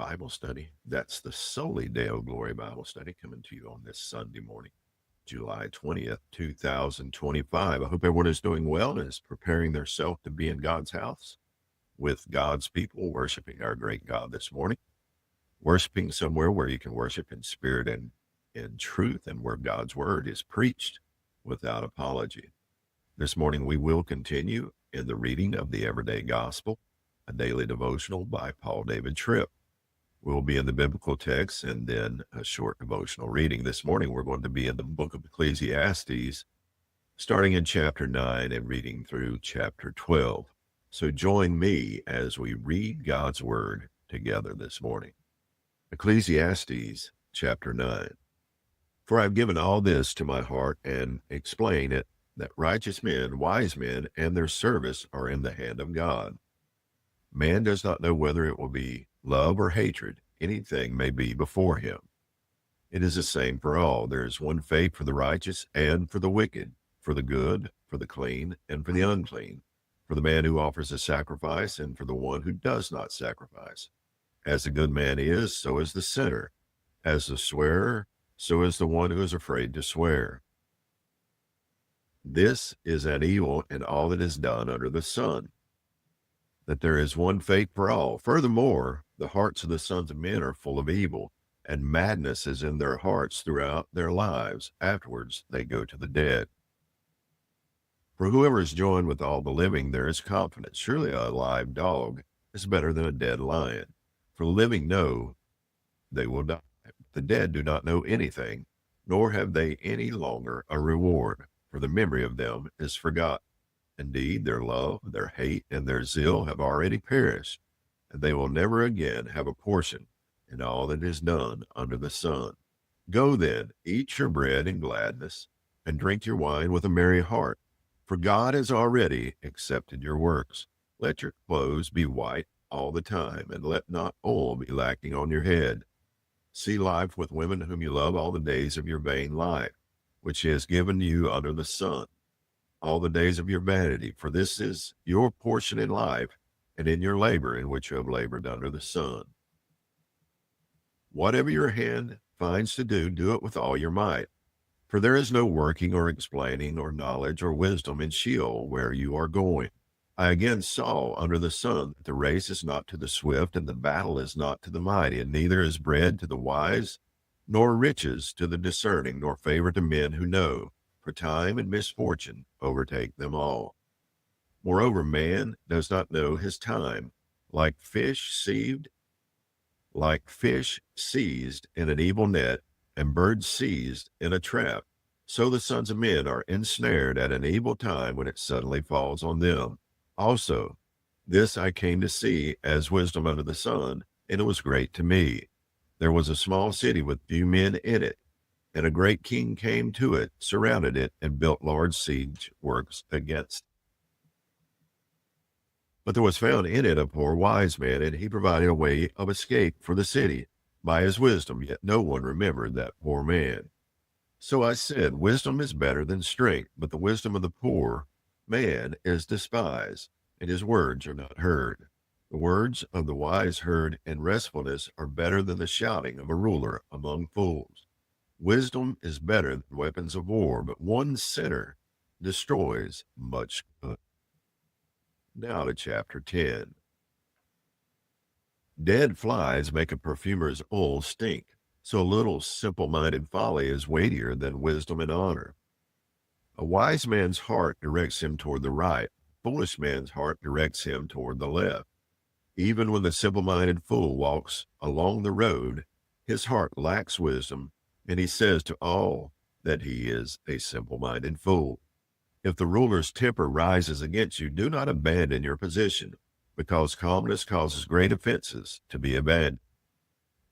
Bible study. That's the SOLI DEO GLORIA Bible study coming to you on this Sunday morning, July 20th, 2025. I hope everyone is doing well and is preparing themselves to be in God's house with God's people, worshiping our great God this morning, worshiping somewhere where you can worship in spirit and in truth and where God's word is preached without apology. This morning we will continue in the reading of the Everyday Gospel, a daily devotional by Paul David Tripp. We'll be in the biblical text and then a short devotional reading. This morning we're going to be in the book of Ecclesiastes, starting in chapter 9 and reading through chapter 12. So join me as we read God's word together this morning. Ecclesiastes chapter 9. For I have given all this to my heart and explain it, that righteous men, wise men, and their service are in the hand of God. Man does not know whether it will be love or hatred. Anything may be before him. It is the same for all. There is one fate for the righteous and for the wicked, for the good, for the clean, and for the unclean, for the man who offers a sacrifice and for the one who does not sacrifice. As the good man is, so is the sinner. As the swearer, so is the one who is afraid to swear. This is an evil in all that is done under the sun, that there is one fate for all. Furthermore, the hearts of the sons of men are full of evil, and madness is in their hearts throughout their lives. Afterwards, they go to the dead. For whoever is joined with all the living, there is confidence. Surely a live dog is better than a dead lion. For the living know they will die. The dead do not know anything, nor have they any longer a reward, for the memory of them is forgotten. Indeed, their love, their hate, and their zeal have already perished, and they will never again have a portion in all that is done under the sun. Go then, eat your bread in gladness, and drink your wine with a merry heart, for God has already accepted your works. Let your clothes be white all the time, and let not oil be lacking on your head. See life with women whom you love all the days of your vain life, which he has given you under the sun, all the days of your vanity, for this is your portion in life and in your labor in which you have labored under the sun. Whatever your hand finds to do, do it with all your might, for there is no working or explaining or knowledge or wisdom in Sheol where you are going. I again saw under the sun that the race is not to the swift, and the battle is not to the mighty, and neither is bread to the wise, nor riches to the discerning, nor favor to men who know, for time and misfortune overtake them all. Moreover, man does not know his time, like fish seized in an evil net, and birds seized in a trap. So the sons of men are ensnared at an evil time when it suddenly falls on them. Also, this I came to see as wisdom under the sun, and it was great to me. There was a small city with few men in it, and a great king came to it, surrounded it, and built large siege works against it. But there was found in it a poor wise man, and he provided a way of escape for the city by his wisdom, yet no one remembered that poor man. So I said, wisdom is better than strength, but the wisdom of the poor man is despised, and his words are not heard. The words of the wise heard in restfulness are better than the shouting of a ruler among fools. Wisdom is better than weapons of war, but one sinner destroys much good. Now to chapter 10. Dead flies make a perfumer's oil stink, so a little simple-minded folly is weightier than wisdom and honor. A wise man's heart directs him toward the right. A foolish man's heart directs him toward the left. Even when the simple-minded fool walks along the road, his heart lacks wisdom, and he says to all that he is a simple-minded fool. If the ruler's temper rises against you, do not abandon your position, because calmness causes great offenses to be abandoned.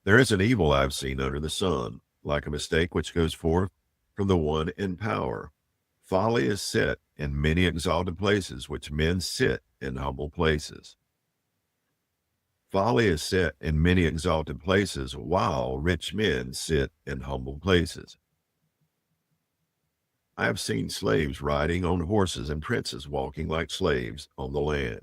There is an evil I've seen under the sun, like a mistake which goes forth from the one in power. Folly is set in many exalted places, which men sit in humble places. Folly is set in many exalted places, while rich men sit in humble places. I have seen slaves riding on horses and princes walking like slaves on the land.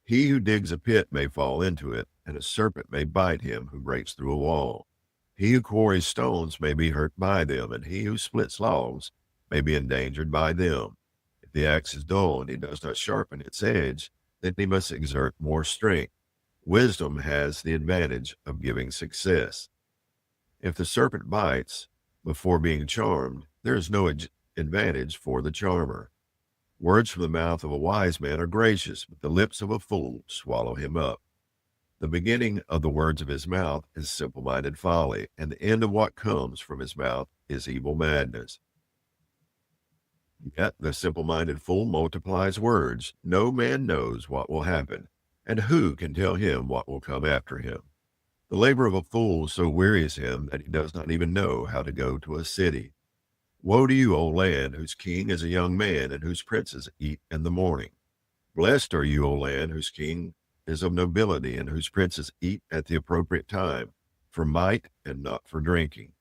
He who digs a pit may fall into it, and a serpent may bite him who breaks through a wall. He who quarries stones may be hurt by them, and he who splits logs may be endangered by them. If the axe is dull and he does not sharpen its edge, then he must exert more strength. Wisdom has the advantage of giving success. If the serpent bites before being charmed, there is no advantage for the charmer. Words from the mouth of a wise man are gracious, but the lips of a fool swallow him up. The beginning of the words of his mouth is simple-minded folly, and the end of what comes from his mouth is evil madness. Yet the simple-minded fool multiplies words. No man knows what will happen, and who can tell him what will come after him? The labor of a fool so wearies him that he does not even know how to go to a city. Woe to you, O land, whose king is a young man, and whose princes eat in the morning. Blessed are you, O land, whose king is of nobility, and whose princes eat at the appropriate time, for might and not for drinking.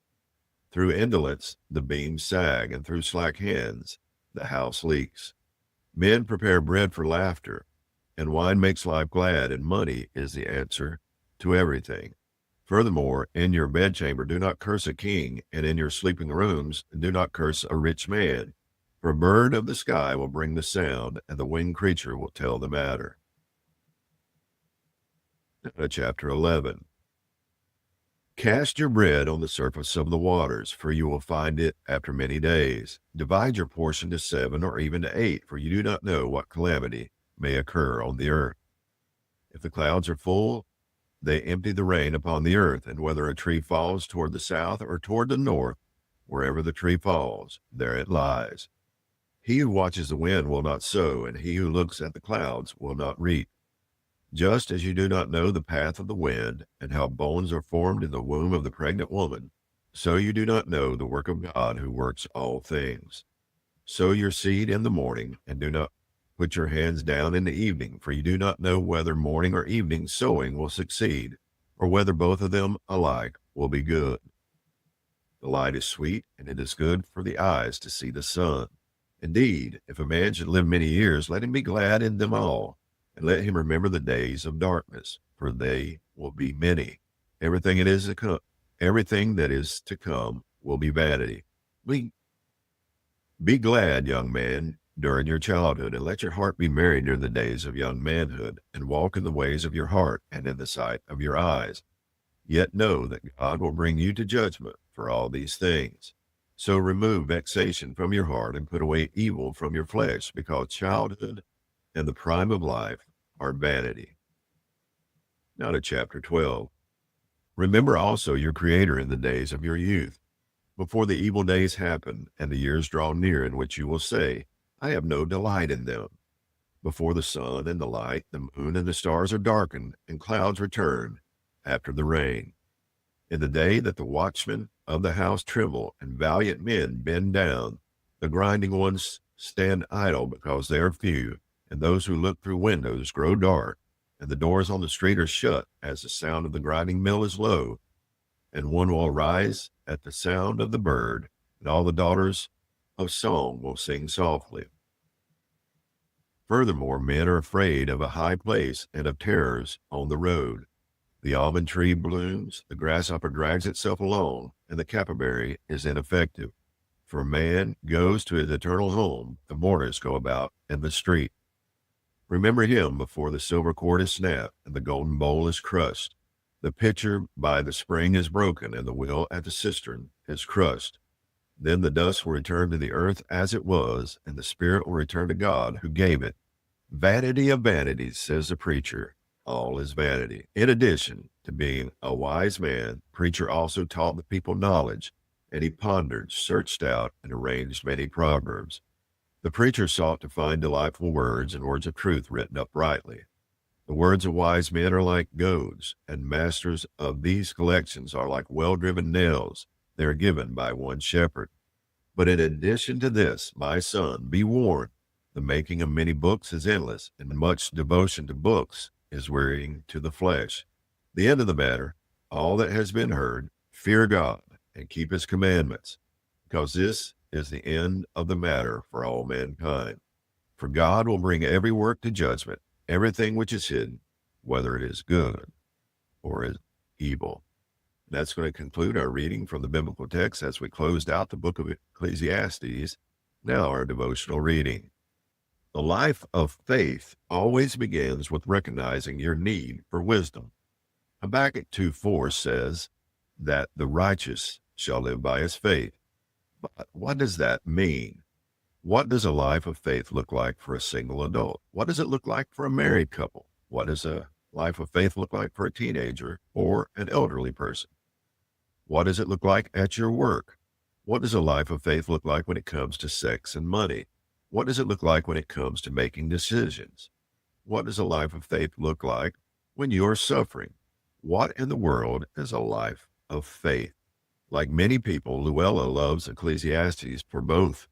Through indolence the beams sag, and through slack hands the house leaks. Men prepare bread for laughter, and wine makes life glad, and money is the answer to everything. Furthermore, in your bedchamber do not curse a king, and in your sleeping rooms do not curse a rich man. For a bird of the sky will bring the sound, and the winged creature will tell the matter. Chapter 11. Cast your bread on the surface of the waters, for you will find it after many days. Divide your portion to 7 or even to 8, for you do not know what calamity may occur on the earth. If the clouds are full, they empty the rain upon the earth, and whether a tree falls toward the south or toward the north, wherever the tree falls, there it lies. He who watches the wind will not sow, and he who looks at the clouds will not reap. Just as you do not know the path of the wind, and how bones are formed in the womb of the pregnant woman, so you do not know the work of God who works all things. Sow your seed in the morning, and do not put your hands down in the evening, for you do not know whether morning or evening sowing will succeed, or whether both of them alike will be good. The light is sweet, and it is good for the eyes to see the sun. Indeed, if a man should live many years, let him be glad in them all, and let him remember the days of darkness, for they will be many. Everything that is to come will be vanity. Be glad, young man, during your childhood, and let your heart be merry during the days of young manhood, and walk in the ways of your heart and in the sight of your eyes. Yet know that God will bring you to judgment for all these things. So remove vexation from your heart and put away evil from your flesh, because childhood and the prime of life are vanity. Now to chapter 12. Remember also your Creator in the days of your youth, before the evil days happen and the years draw near in which you will say, I have no delight in them. Before the sun and the light, the moon and the stars are darkened, and clouds return after the rain. In the day that the watchmen of the house tremble, and valiant men bend down, the grinding ones stand idle because they are few, and those who look through windows grow dark, and the doors on the street are shut as the sound of the grinding mill is low, and one will arise at the sound of the bird, and all the daughters of song will sing softly. Furthermore, men are afraid of a high place and of terrors on the road. The almond tree blooms, the grasshopper drags itself along, and the capybara is ineffective. For man goes to his eternal home, the mourners go about in the street. Remember him before the silver cord is snapped, and the golden bowl is crushed. The pitcher by the spring is broken, and the wheel at the cistern is crushed. Then the dust will return to the earth as it was, and the spirit will return to God who gave it. Vanity of vanities, says the preacher. All is vanity. In addition to being a wise man, the preacher also taught the people knowledge, and he pondered, searched out, and arranged many proverbs. The preacher sought to find delightful words and words of truth written uprightly. The words of wise men are like goads, and masters of these collections are like well-driven nails. They are given by one shepherd. But in addition to this, my son, be warned. The making of many books is endless, and much devotion to books is wearying to the flesh. The end of the matter, all that has been heard, fear God and keep his commandments, because this is the end of the matter for all mankind. For God will bring every work to judgment, everything which is hidden, whether it is good or is evil. That's going to conclude our reading from the biblical text as we closed out the book of Ecclesiastes. Now our devotional reading. The life of faith always begins with recognizing your need for wisdom. Habakkuk 2:4 says that the righteous shall live by his faith. But what does that mean? What does a life of faith look like for a single adult? What does it look like for a married couple? What does a life of faith look like for a teenager or an elderly person? What does it look like at your work? What does a life of faith look like when it comes to sex and money? What does it look like when it comes to making decisions? What does a life of faith look like when you are suffering? What in the world is a life of faith? Like many people, Luella loves Ecclesiastes for both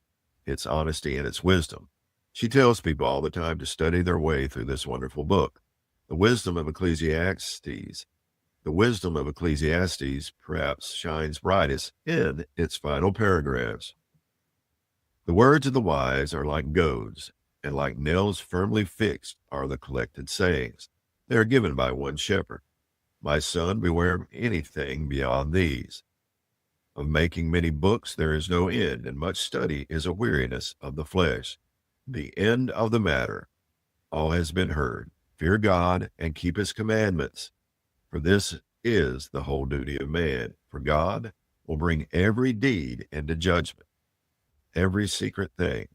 its honesty and its wisdom. She tells people all the time to study their way through this wonderful book. The wisdom of Ecclesiastes perhaps shines brightest in its final paragraphs. The words of the wise are like goads, and like nails firmly fixed are the collected sayings. They are given by one shepherd. My son, beware of anything beyond these. Of making many books there is no end, and much study is a weariness of the flesh. The end of the matter, all has been heard. Fear God and keep his commandments, for this is the whole duty of man. For God will bring every deed into judgment, every secret thing,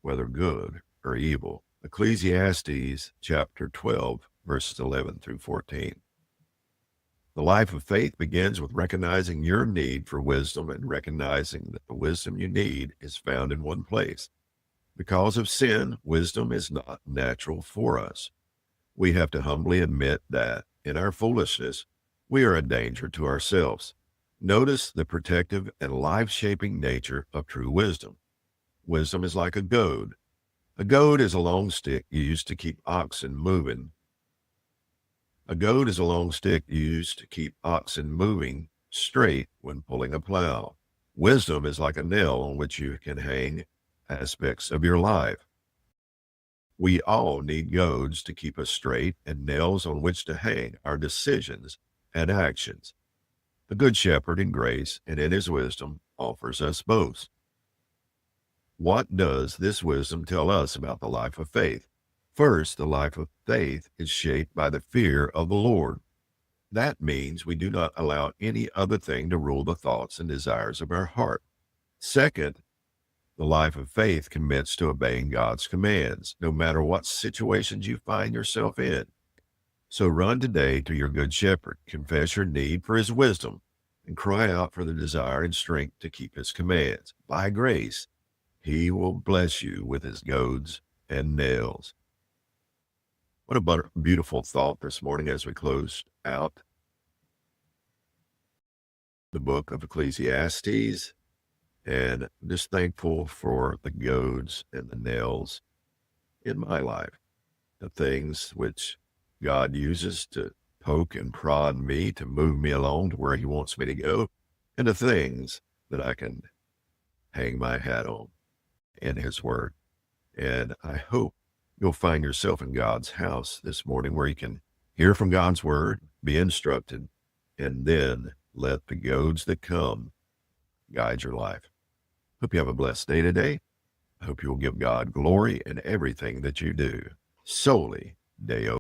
whether good or evil. Ecclesiastes chapter 12, verses 11 through 14. The life of faith begins with recognizing your need for wisdom and recognizing that the wisdom you need is found in one place. Because of sin, wisdom is not natural for us. We have to humbly admit that in our foolishness, we are a danger to ourselves. Notice the protective and life-shaping nature of true wisdom. Wisdom is like a goad. A goad is a long stick used to keep oxen moving. A goad is a long stick used to keep oxen moving straight when pulling a plow. Wisdom is like a nail on which you can hang aspects of your life. We all need goads to keep us straight and nails on which to hang our decisions and actions. The Good Shepherd in grace and in his wisdom offers us both. What does this wisdom tell us about the life of faith? First, the life of faith is shaped by the fear of the Lord. That means we do not allow any other thing to rule the thoughts and desires of our heart. Second, the life of faith commits to obeying God's commands, no matter what situations you find yourself in. So run today to your Good Shepherd, confess your need for his wisdom, and cry out for the desire and strength to keep his commands. By grace, he will bless you with his goads and nails. What a beautiful thought this morning as we close out the book of Ecclesiastes. And I'm just thankful for the goads and the nails in my life, the things which God uses to poke and prod me to move me along to where he wants me to go, and the things that I can hang my hat on in his word. And I hope you'll find yourself in God's house this morning where you can hear from God's word, be instructed, and then let the goads that come guide your life. Hope you have a blessed day today. I hope you will give God glory in everything that you do. Soli Deo